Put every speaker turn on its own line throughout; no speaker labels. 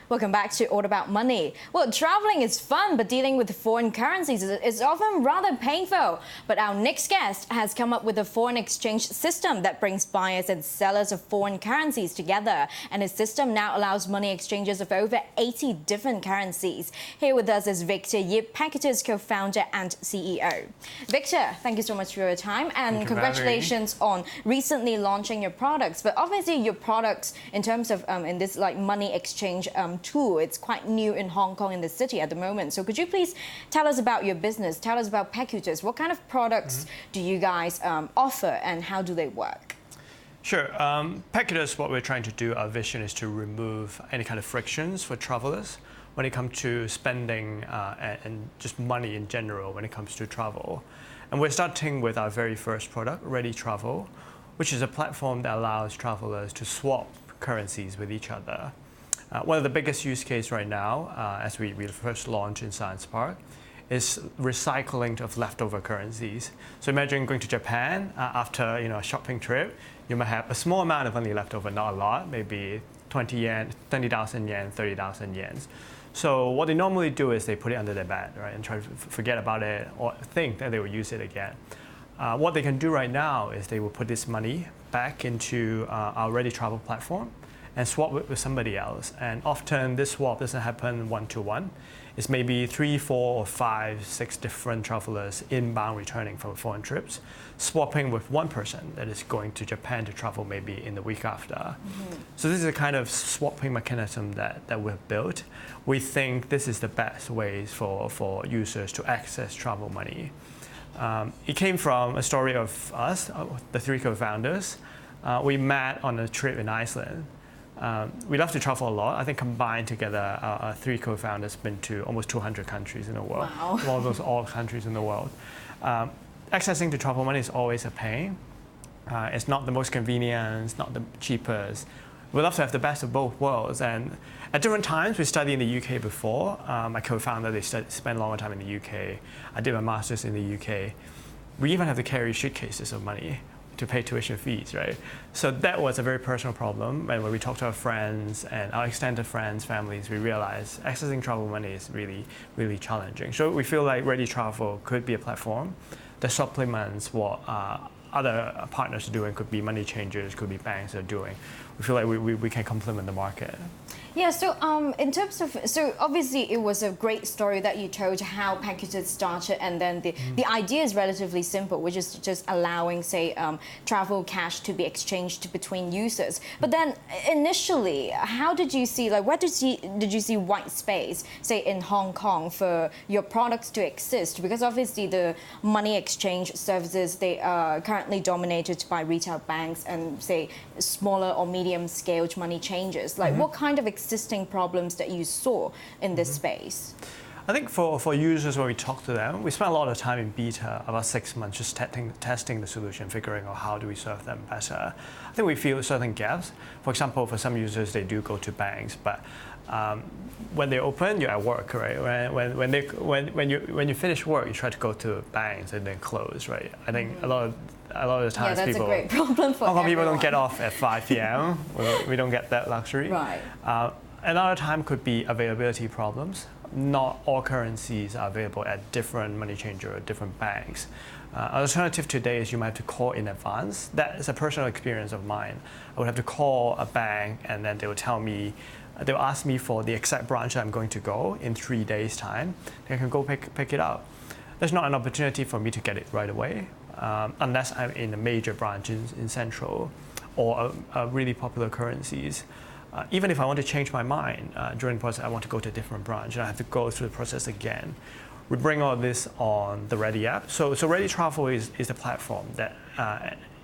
Welcome back to All About Money. Well, traveling is fun, but dealing with foreign currencies is often rather painful. But our next guest has come up with a foreign exchange system that brings buyers and sellers of foreign currencies together. And his system now allows money exchanges of over 80 different currencies. Here with us is Victor Yip, PECUTUS co-founder and CEO. Victor, thank you so much for your time, and congratulations on recently launching your products. But obviously your products, in terms of in this money exchange tool, it's quite new in Hong Kong, in the city at the moment. So could you please tell us about your business, tell us about PECUTUS? What kind of products do you guys offer, and how do they work?
Sure. PECUTUS, what we're trying to do, our vision is to remove any kind of frictions for travelers when it comes to spending and just money in general when it comes to travel. And we're starting with our very first product, Ready Travel, which is a platform that allows travelers to swap currencies with each other. One of the biggest use cases right now, as we first launched in Science Park, is recycling of leftover currencies. So imagine going to Japan after a shopping trip. You might have a small amount of money left over, not a lot, maybe 20,000 yen, 30,000 yen. So what they normally do is they put it under their bed, right, and try to forget about it or think that they will use it again. What they can do right now is they will put this money back into our Ready Travel platform and swap it with somebody else. And often this swap doesn't happen one-to-one. It's maybe 3, 4, or 5, 6 different travelers inbound returning from foreign trips, swapping with one person that is going to Japan to travel maybe in the week after. So this is a kind of swapping mechanism that we've built. We think this is the best ways for users to access travel money. It came from a story of us, the 3 co-founders. We met on a trip in Iceland. We love to travel a lot. I think combined together, our 3 co-founders have been to almost 200 countries in the world.
Wow.
Almost all countries in the world. Accessing to travel money is always a pain. It's not the most convenient, it's not the cheapest. We love to have the best of both worlds. And at different times, we studied in the UK before. My co-founder, they spent a longer time in the UK. I did my master's in the UK. We even have to carry suitcases of money to pay tuition fees, right? So that was a very personal problem. And when we talked to our friends and our extended friends, families, we realized accessing travel money is really, really challenging. So we feel like Ready Travel could be a platform that supplements what other partners are doing. Could be money changers, could be banks are doing. We feel like we can complement the market.
Yeah, so in terms of, so obviously it was a great story that you told how PECUTUS started, and then the idea is relatively simple, which is just allowing, say, travel cash to be exchanged between users. But then initially, how did you see, where did you see white space, say, in Hong Kong for your products to exist? Because obviously the money exchange services, they are currently dominated by retail banks and, say, smaller or medium-scaled money changers. What kind of existing problems that you saw in this space?
I think for users, when we talk to them, we spent a lot of time in beta, about 6 months, just testing the solution, figuring out how do we serve them better. I think we feel certain gaps. For example, for some users, they do go to banks, but when they open, you're at work, right? When you finish work, you try to go to banks and then close, right? I think a lot of the times
that's
people,
a great problem for
Hong Kong people
everyone.
don't get off at 5 p.m. We don't get that luxury.
Right.
Another time could be availability problems. Not all currencies are available at different money changer or different banks. An alternative today is you might have to call in advance. That is a personal experience of mine. I would have to call a bank, and then they will tell me, they will ask me for the exact branch I'm going to go in 3 days' time. Then I can go pick it up. There's not an opportunity for me to get it right away, unless I'm in a major branch in Central or a really popular currencies. Even if I want to change my mind during the process, I want to go to a different branch, and I have to go through the process again. We bring all this on the Ready app. So Ready Travel is the platform that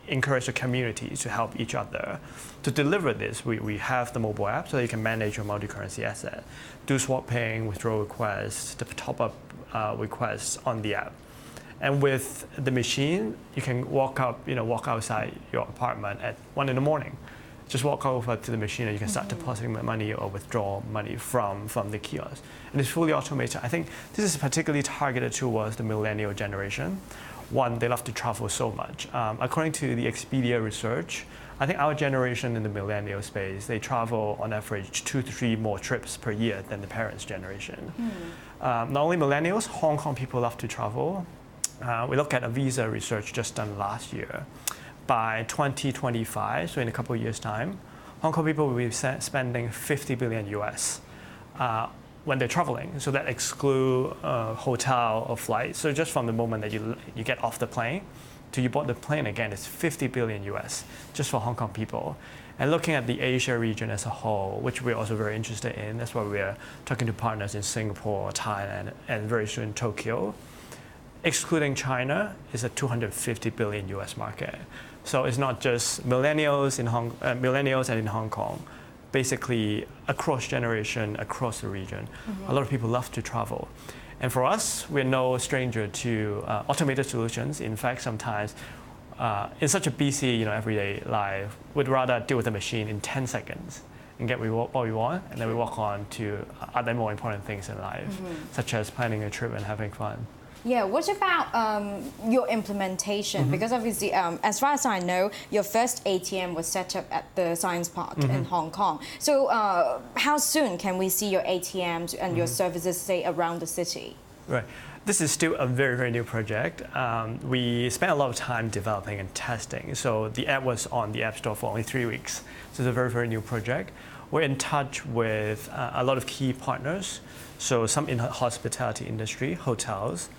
encourages the community to help each other. To deliver this, we have the mobile app so that you can manage your multi-currency asset, do swapping, withdrawal requests, the top-up requests on the app. And with the machine, you can walk outside your apartment at 1 in the morning. Just walk over to the machine and you can start depositing money or withdraw money from the kiosk. And it's fully automated. I think this is particularly targeted towards the millennial generation, One, they love to travel so much. According to the Expedia research, I think our generation in the millennial space, they travel on average 2 to 3 more trips per year than the parents' generation. Not only millennials, Hong Kong people love to travel. We look at a visa research just done last year. By 2025, so in a couple of years' time, Hong Kong people will be spending 50 billion US when they're traveling. So that excludes hotel or flight. So just from the moment that you get off the plane till you board the plane again, it's 50 billion US just for Hong Kong people. And looking at the Asia region as a whole, which we're also very interested in, that's why we're talking to partners in Singapore, Thailand, and very soon Tokyo. Excluding China, is a 250 billion US market. So it's not just millennials and in Hong Kong. Basically, across generation, across the region, a lot of people love to travel. And for us, we're no stranger to automated solutions. In fact, sometimes in such a busy, everyday life, we'd rather deal with a machine in 10 seconds and get what we want, and then we walk on to other more important things in life, such as planning a trip and having fun.
Yeah, what about your implementation? Because obviously, as far as I know, your first ATM was set up at the Science Park in Hong Kong. So how soon can we see your ATMs and your services, say, around the city?
Right. This is still a very, very new project. We spent a lot of time developing and testing. So the app was on the App Store for only 3 weeks. So it's a very, very new project. We're in touch with a lot of key partners. So some in the hospitality industry, hotels.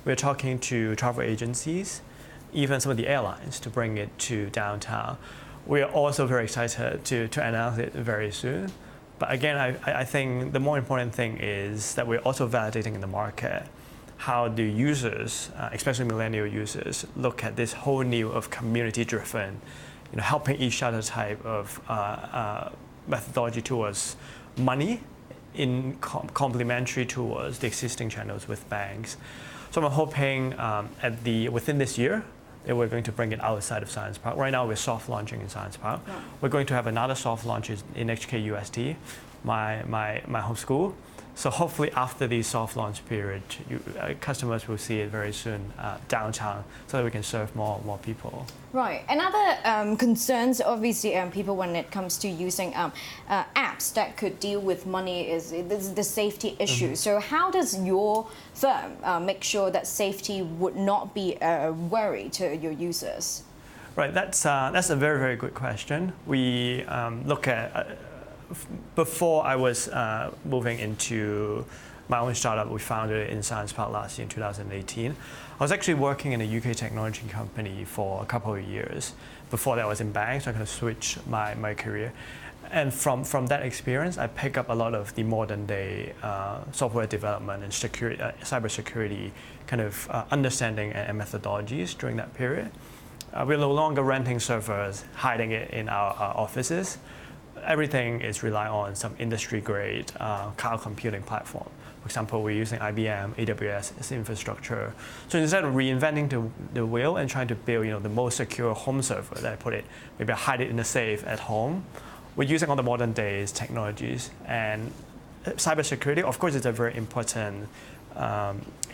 We're talking to travel agencies, even some of the airlines to bring it to downtown. We are also very excited to announce it very soon. But again, I think the more important thing is that we're also validating in the market how the users, especially millennial users, look at this whole new of community-driven, helping each other type of methodology towards money in complementary towards the existing channels with banks. So I'm hoping within this year that we're going to bring it outside of Science Park. Right now we're soft launching in Science Park. Yeah. We're going to have another soft launch in HKUST, my home school. So hopefully after the soft launch period, customers will see it very soon downtown so that we can serve more people.
Right. Another concerns, obviously, people when it comes to using apps that could deal with money is the safety issue. So how does your firm make sure that safety would not be a worry to your users?
Right. That's a very, very good question. We look at before I was moving into my own startup, we founded it in Science Park last year in 2018. I was actually working in a UK technology company for a couple of years. Before that I was in banks, so I kind of switched my career. And from that experience, I picked up a lot of the modern day software development and security, cybersecurity kind of understanding and methodologies during that period. We're no longer renting servers, hiding it in our offices. Everything is rely on some industry-grade cloud computing platform. For example, we're using IBM, AWS as infrastructure. So instead of reinventing the wheel and trying to build the most secure home server that I put it, maybe I hide it in a safe at home, we're using all the modern days technologies. And cybersecurity, of course, is a very important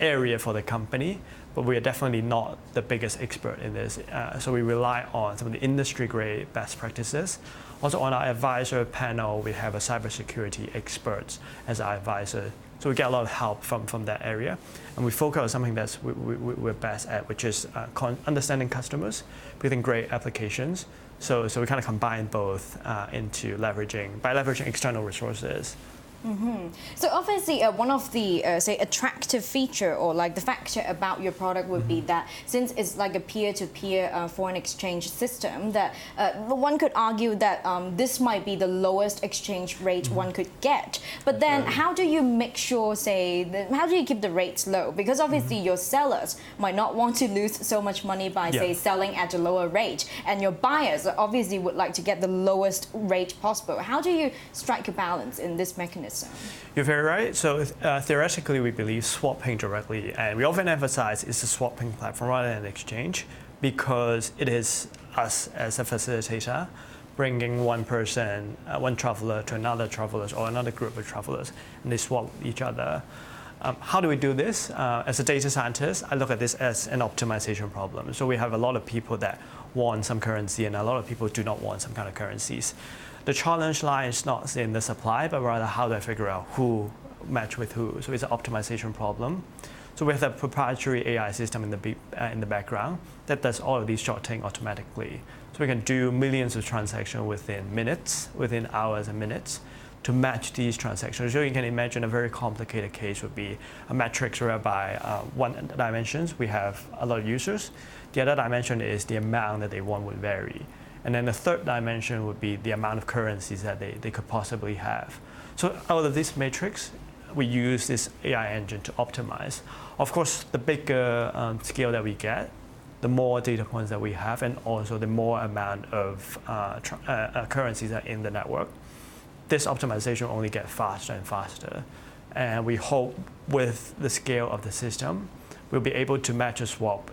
area for the company, but we are definitely not the biggest expert in this. So we rely on some of the industry-grade best practices. Also on our advisor panel, we have a cybersecurity expert as our advisor. So we get a lot of help from that area. And we focus on something that we're best at, which is understanding customers, building great applications. So we kind of combine both into leveraging external resources.
So obviously, one of the say attractive feature or like the factor about your product would be that since it's like a peer-to-peer foreign exchange system, that one could argue that this might be the lowest exchange rate one could get. But then, how do you make sure, how do you keep the rates low? Because obviously, your sellers might not want to lose so much money by say selling at a lower rate, and your buyers obviously would like to get the lowest rate possible. How do you strike a balance in this mechanism?
You're very right. So theoretically, we believe swapping directly, and we often emphasize it's a swapping platform rather than an exchange, because it is us as a facilitator bringing one person, one traveler to another traveler or another group of travelers, and they swap each other. How do we do this? As a data scientist, I look at this as an optimization problem. So we have a lot of people that want some currency and a lot of people do not want some kind of currencies. The challenge lies not in the supply, but rather how do I figure out who match with who. So it's an optimization problem. So we have a proprietary AI system in the background that does all of these sorting automatically. So we can do millions of transactions within minutes, within hours and minutes, to match these transactions. So you can imagine a very complicated case would be a matrix whereby one dimensions, we have a lot of users. The other dimension is the amount that they want would vary. And then the third dimension would be the amount of currencies that they could possibly have. So out of this matrix, we use this AI engine to optimize. Of course, the bigger scale that we get, the more data points that we have, and also the more amount of currencies that are in the network. This optimization only gets faster and faster. And we hope with the scale of the system, we'll be able to match a swap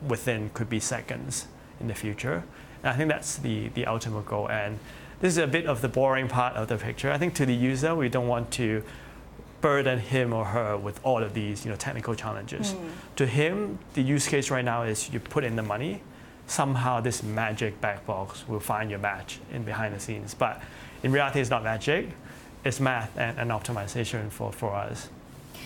within could be seconds in the future. And I think that's the ultimate goal. And this is a bit of the boring part of the picture. I think to the user, we don't want to burden him or her with all of these technical challenges. To him, the use case right now is you put in the money, somehow this magic black box will find your match in behind the scenes. But in reality, it's not magic, it's math and optimization for us.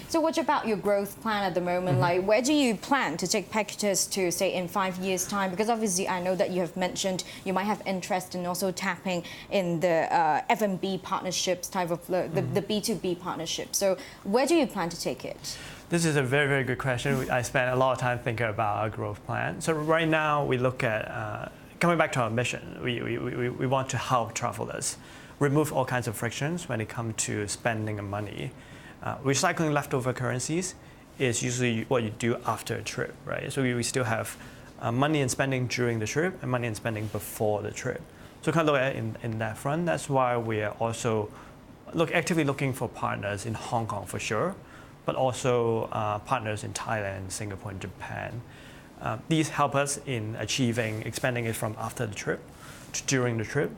So what about your growth plan at the moment? Like, where do you plan to take PECUTUS to, say, in 5 years' time? Because obviously, I know that you have mentioned you might have interest in also tapping in the F&B partnerships type of the B2B partnership. So where do you plan to take it?
This is a very, very good question. I spent a lot of time thinking about our growth plan. So right now, we look at, coming back to our mission, we want to help travelers remove all kinds of frictions when it comes to spending money. Recycling leftover currencies is usually what you do after a trip, right? So we still have money and spending during the trip and money and spending before the trip. So kind of look at it in that front. That's why we are also actively looking for partners in Hong Kong for sure, but also partners in Thailand, Singapore, and Japan. These help us in expanding it from after the trip to during the trip.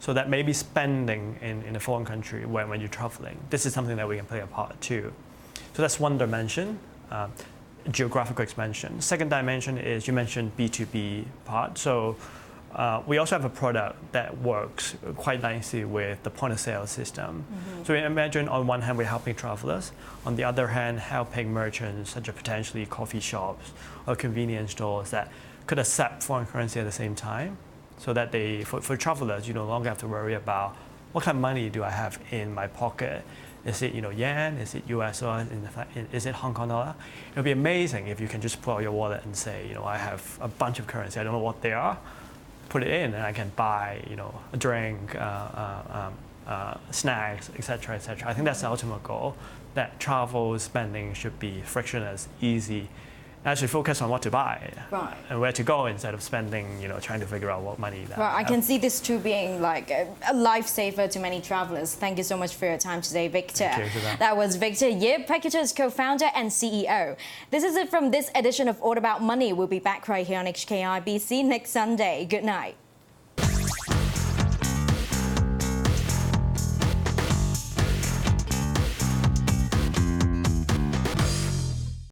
So that maybe spending in a foreign country when you're traveling, this is something that we can play a part too. So that's one dimension, geographical expansion. Second dimension is, you mentioned B2B part. So we also have a product that works quite nicely with the point of sale system. So imagine on one hand, we're helping travelers. On the other hand, helping merchants such as potentially coffee shops or convenience stores that could accept foreign currency at the same time. So that for travelers, you no longer have to worry about what kind of money do I have in my pocket. Is it yen? Is it US dollar? Is it Hong Kong dollar? It would be amazing if you can just pull out your wallet and say, I have a bunch of currency. I don't know what they are. Put it in, and I can buy, a drink, snacks, etc., etc. I think that's the ultimate goal. That travel spending should be frictionless, easy. Actually focus on what to buy and where to go instead of spending, trying to figure out what money that
I can see this too being like a lifesaver to many travelers. Thank you so much for your time today, Victor. That was Victor Yip, PECUTUS co-founder and CEO. This is it from this edition of All About Money. We'll be back right here on HKIBC next Sunday. Good night.